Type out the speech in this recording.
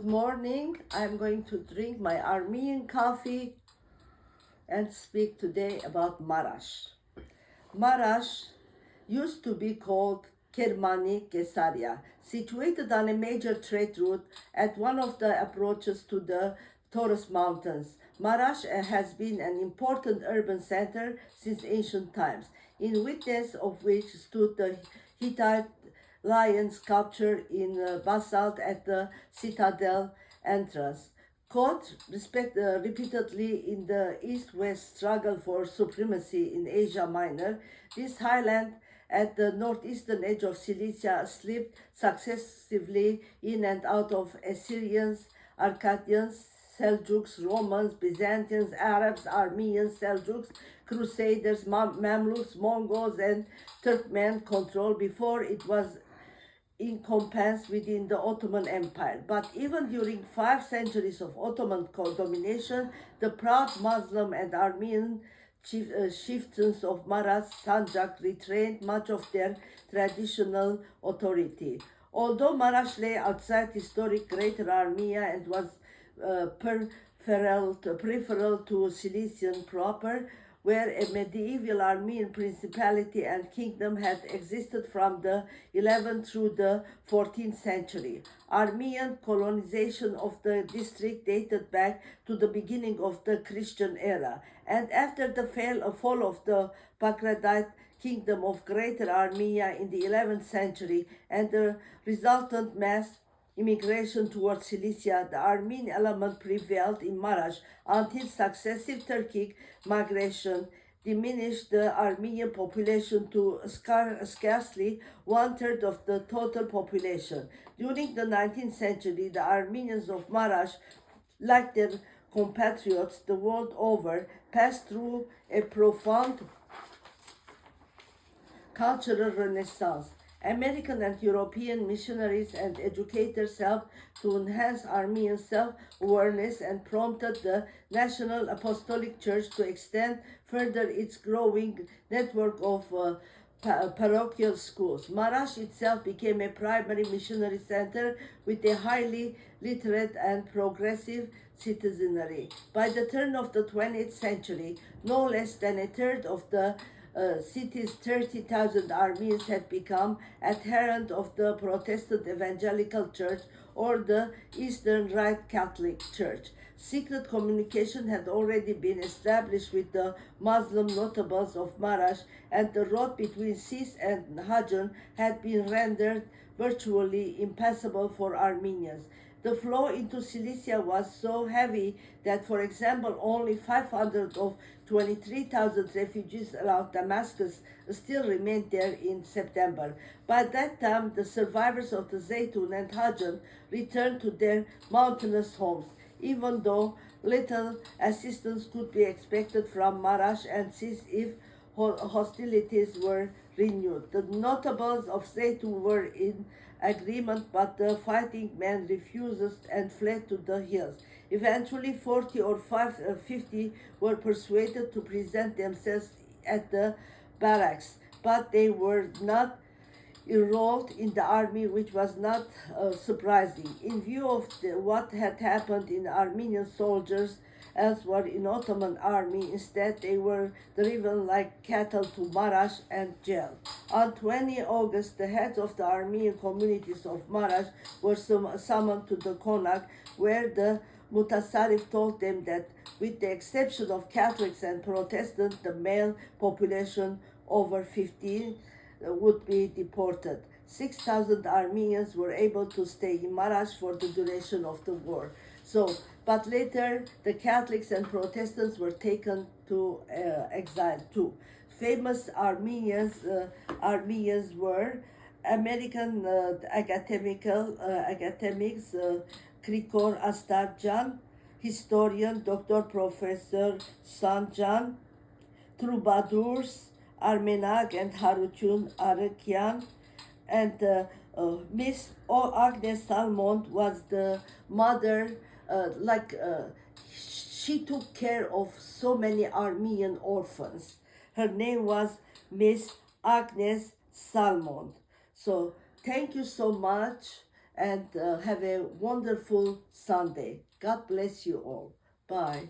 Good morning. I'm going to drink my Armenian coffee and speak today about Marash. Marash used to be called Kermani Kesaria, situated on a major trade route at one of the approaches to the Taurus Mountains. Marash has been an important urban center since ancient times, in witness of which stood the Hittite lion sculpture in basalt at the citadel entrance. Caught repeatedly in the east-west struggle for supremacy in Asia Minor, this highland at the northeastern edge of Cilicia slipped successively in and out of Assyrians, Arcadians, Seljuks, Romans, Byzantines, Arabs, Armenians, Seljuks, Crusaders, Mamluks, Mongols, and Turkmen control before it was encompassed within the Ottoman Empire. But even during 5 centuries of Ottoman domination, the proud Muslim and Armenian chieftains of Marat Sanjak retained much of their traditional authority. Although Marash lay outside historic Greater Armenia and was peripheral to Cilician proper, where a medieval Armenian principality and kingdom had existed from the 11th through the 14th century. Armenian colonization of the district dated back to the beginning of the Christian era, and after the fall of the Bagratite kingdom of Greater Armenia in the 11th century and the resultant mass immigration towards Cilicia, the Armenian element prevailed in Marash until successive Turkic migration diminished the Armenian population to scarcely 1/3 of the total population. During the 19th century, the Armenians of Marash, like their compatriots the world over, passed through a profound cultural renaissance. American and European missionaries and educators helped to enhance Armenian self-awareness and prompted the National Apostolic Church to extend further its growing network of parochial schools. Marash itself became a primary missionary center with a highly literate and progressive citizenry. By the turn of the 20th century, no less than a third of the city's 30,000 Armenians had become adherents of the Protestant Evangelical Church or the Eastern Rite Catholic Church. Secret communication had already been established with the Muslim notables of Marash, and the road between Sis and Hajan had been rendered virtually impassable for Armenians. The flow into Cilicia was so heavy that, for example, only 500 of 23,000 refugees around Damascus still remained there in September. By that time, the survivors of the Zaytun and Hajan returned to their mountainous homes, even though little assistance could be expected from Marash and Sis if hostilities were renewed. The notables of Zaytun were in agreement, but the fighting men refused and fled to the hills. Eventually, 40 or 50 were persuaded to present themselves at the barracks, but they were not enrolled in the army, which was not surprising. In view of what had happened in Armenian soldiers elsewhere in Ottoman army, instead they were driven like cattle to Marash and jailed. On 20 August, the heads of the Armenian communities of Marash were summoned to the Konak, where the Mutasarrif told them that with the exception of Catholics and Protestants, the male population over 15 would be deported. 6,000 Armenians were able to stay in Marash for the duration of the war. But later the Catholics and Protestants were taken to exile too. Famous Armenians were American academics Krikor Astarjan, historian Dr. Professor Sanjan, troubadours Armenag and Harutyun Arekian, and Miss Agnes Salmond was the mother, she took care of so many Armenian orphans. Her name was Miss Agnes Salmond. So thank you so much, and have a wonderful Sunday. God bless you all. Bye.